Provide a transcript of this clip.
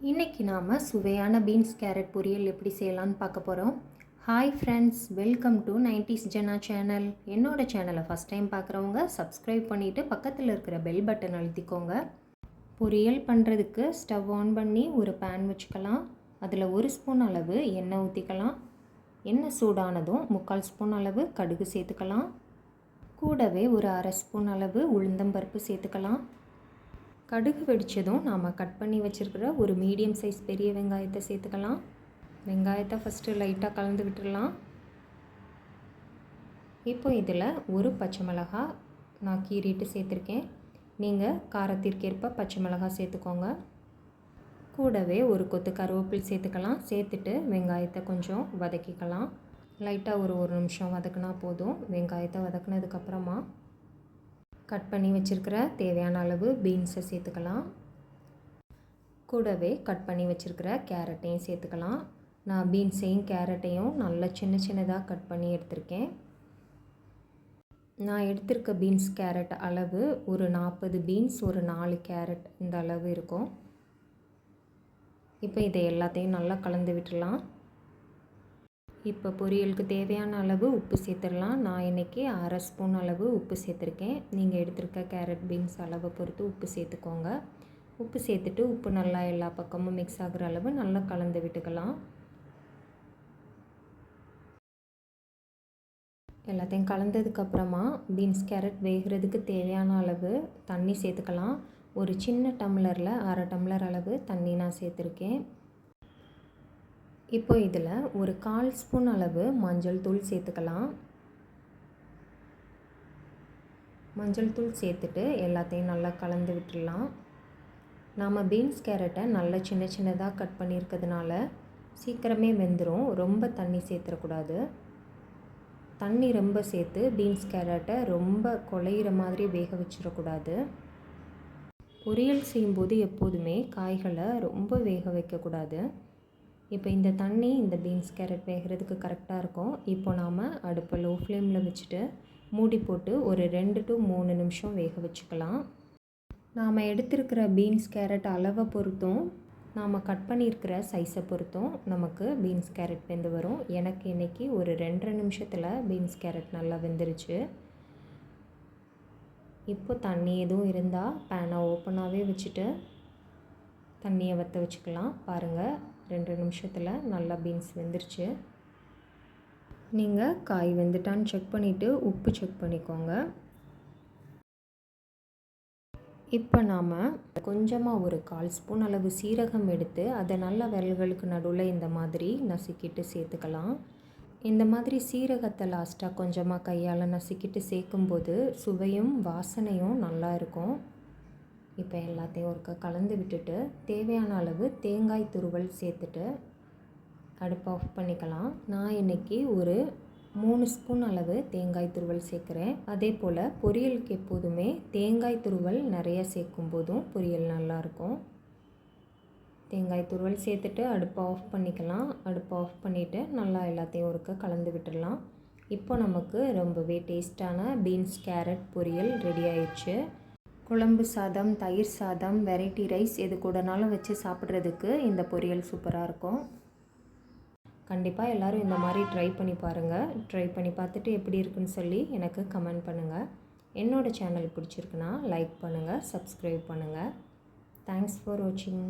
இன்றைக்கி நாம் சுவையான பீன்ஸ் கேரட் பொரியல் எப்படி செய்யலான்னு பார்க்க போகிறோம். Hi friends, welcome to 90s Jana channel. என்னோட சேனலை ஃபஸ்ட் டைம் பார்க்குறவங்க சப்ஸ்கிரைப் பண்ணிவிட்டு பக்கத்தில் இருக்கிற பெல் பட்டன் அழுத்திக்கோங்க. பொரியல் பண்ணுறதுக்கு ஸ்டவ் ஆன் பண்ணி ஒரு பேன் வச்சுக்கலாம். அதில் 1 ஸ்பூன் அளவு எண்ணெய் ஊற்றிக்கலாம். எண்ணெய் சூடானதும் 3/4 ஸ்பூன் அளவு கடுகு சேர்த்துக்கலாம். கூடவே ஒரு அரை ஸ்பூன் அளவு உளுந்தம்பருப்பு சேர்த்துக்கலாம். கடுகு வெடித்ததும் நாம் கட் பண்ணி வச்சுருக்கிற ஒரு மீடியம் சைஸ் பெரிய வெங்காயத்தை சேர்த்துக்கலாம். வெங்காயத்தை ஃபஸ்ட்டு லைட்டாக கலந்து விட்டுடலாம். இப்போ இதில் ஒரு பச்சை மிளகாய் நான் கீறிட்டு சேர்த்துருக்கேன். நீங்கள் காரத்திற்கேற்ப பச்சை மிளகாய் சேர்த்துக்கோங்க. கூடவே ஒரு கொத்து கருவேப்பிலை சேர்த்துக்கலாம். சேர்த்துட்டு வெங்காயத்தை கொஞ்சம் வதக்கிக்கலாம். லைட்டாக ஒரு நிமிஷம் வதக்கினா போதும். வெங்காயத்தை வதக்கினதுக்கப்புறமா கட் பண்ணி வச்சுருக்கிற தேவையான அளவு பீன்ஸை சேர்த்துக்கலாம். கூடவே கட் பண்ணி வச்சுருக்கிற கேரட்டையும் சேர்த்துக்கலாம். நான் பீன்ஸையும் கேரட்டையும் நல்லா சின்னதாக கட் பண்ணி எடுத்திருக்கேன். நான் எடுத்திருக்க பீன்ஸ் கேரட் அளவு ஒரு 40 பீன்ஸ், ஒரு 4 கேரட் இந்த அளவு இருக்கும். இப்போ இதை எல்லாத்தையும் நல்லா கலந்து விட்டுடலாம். இப்போ பொரியலுக்கு தேவையான அளவு உப்பு சேர்த்துடலாம். நான் இன்றைக்கி அரை ஸ்பூன் அளவு உப்பு சேர்த்துருக்கேன். நீங்கள் எடுத்துருக்க கேரட் பீன்ஸ் அளவை பொறுத்து உப்பு சேர்த்துக்கோங்க. உப்பு சேர்த்துட்டு உப்பு நல்லா எல்லா பக்கமும் மிக்ஸ் ஆகிற அளவு நல்லா கலந்து விட்டுக்கலாம். எல்லாத்தையும் கலந்ததுக்கப்புறமா பீன்ஸ் கேரட் வேகிறதுக்கு தேவையான அளவு தண்ணி சேர்த்துக்கலாம். ஒரு சின்ன டம்ளரில் அரை டம்ளர் அளவு தண்ணி நான் சேர்த்துருக்கேன். இப்போ இதில் ஒரு 1/4 ஸ்பூன் அளவு மஞ்சள் தூள் சேர்த்துக்கலாம். மஞ்சள் தூள் சேர்த்துட்டு எல்லாத்தையும் நல்லா கலந்து விட்டுடலாம். நாம் பீன்ஸ் கேரட்டை நல்லா சின்னதாக கட் பண்ணியிருக்கிறதுனால சீக்கிரமே வெந்துடும். ரொம்ப தண்ணி சேர்த்துடக்கூடாது. தண்ணி ரொம்ப சேர்த்து பீன்ஸ் கேரட்டை ரொம்ப குழையிற மாதிரி வேக வச்சிடக்கூடாது. பொரியல் செய்யும்போது எப்போதுமே காய்களை ரொம்ப வேக வைக்கக்கூடாது. இப்போ இந்த தண்ணி இந்த பீன்ஸ் கேரட் வேகிறதுக்கு கரெக்டாக இருக்கும். இப்போ நாம் அடுப்பை லோ ஃப்ளேமில் வச்சுட்டு மூடி போட்டு ஒரு 2 to 3 நிமிஷம் வேக வச்சுக்கலாம். நாம் எடுத்திருக்கிற பீன்ஸ் கேரட் அளவை பொறுத்தும் நாம் கட் பண்ணியிருக்கிற சைஸை பொறுத்தும் நமக்கு பீன்ஸ் கேரட் வெந்து வரும். எனக்கு இன்றைக்கி ஒரு 2.5 நிமிஷத்தில் பீன்ஸ் கேரட் நல்லா வெந்துருச்சு. இப்போ தண்ணி எதுவும் இருந்தால் பேனை ஓப்பனாகவே வச்சுட்டு தண்ணியை வற்ற வச்சுக்கலாம். பாருங்கள், 2 நிமிஷத்தில் நல்லா பீன்ஸ் வெந்துருச்சு. நீங்கள் காய் வெந்துட்டான்னு செக் பண்ணிவிட்டு உப்பு செக் பண்ணிக்கோங்க. இப்போ நாம் கொஞ்சமாக ஒரு 1/4 ஸ்பூன் அளவு சீரகம் எடுத்து அதை நல்லா விரல்களுக்கு நடுவில் இந்த மாதிரி நசுக்கிட்டு சேர்த்துக்கலாம். இந்த மாதிரி சீரகத்தை லாஸ்ட்டாக கொஞ்சமாக கையால் நசுக்கிட்டு சேர்க்கும்போது சுவையும் வாசனையும் நல்லா இருக்கும். இப்போ எல்லாத்தையும் ஒருக்க கலந்து விட்டுட்டு தேவையான அளவு தேங்காய் துருவல் சேர்த்துட்டு அடுப்பை ஆஃப் பண்ணிக்கலாம். நான் இன்றைக்கி ஒரு 3 ஸ்பூன் அளவு தேங்காய் துருவல் சேர்க்குறேன். அதே போல் பொரியலுக்கு எப்போதுமே தேங்காய் துருவல் நிறைய சேர்க்கும் போதும் பொரியல் நல்லாயிருக்கும். தேங்காய் துருவல் சேர்த்துட்டு அடுப்பை ஆஃப் பண்ணிக்கலாம். அடுப்பை ஆஃப் பண்ணிவிட்டு நல்லா எல்லாத்தையும் ஒருக்க கலந்து விட்டுடலாம். இப்போ நமக்கு ரொம்பவே டேஸ்டான பீன்ஸ் கேரட் பொரியல் ரெடி ஆயிடுச்சு. குழம்பு சாதம், தயிர் சாதம், வெரைட்டி ரைஸ் எது கூடனாலும் வச்சு சாப்பிட்றதுக்கு இந்த பொரியல் சூப்பராக இருக்கும். கண்டிப்பாக எல்லோரும் இந்த மாதிரி ட்ரை பண்ணி பாருங்கள். ட்ரை பண்ணி பார்த்துட்டு எப்படி இருக்குன்னு சொல்லி எனக்கு கமெண்ட் பண்ணுங்கள். என்னோடய சேனல் பிடிச்சிருக்குன்னா லைக் பண்ணுங்கள், சப்ஸ்கிரைப் பண்ணுங்கள். தேங்க்ஸ் ஃபார் வாட்சிங்.